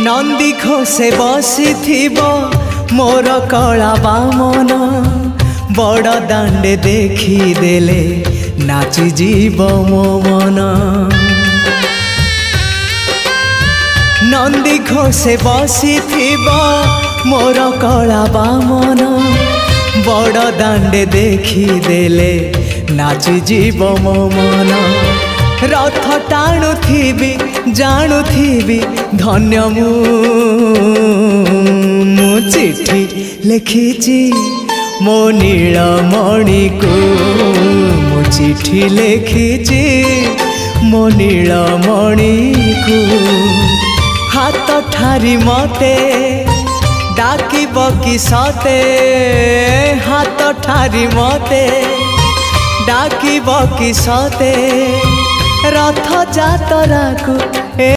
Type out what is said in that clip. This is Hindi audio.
नंदी घोषे बसी मोर कला बामन बड़ दांडे देखी देले नाची जीव मो मन। नंदी घोषे बसी मोर कला बामन बड़ दांडे देखी देले नाची जीव मो मन। रथ टाणुथिबी जाणुथिबी धन्य मु चिट्ठी लिखिची मो नीलमणि को मु चिट्ठी लिखिची मो नीलमणि को। हाथ ठारी मते डाकिब कि सते हाथ ठारी मते डाकिब कि सते रथ जातरा को।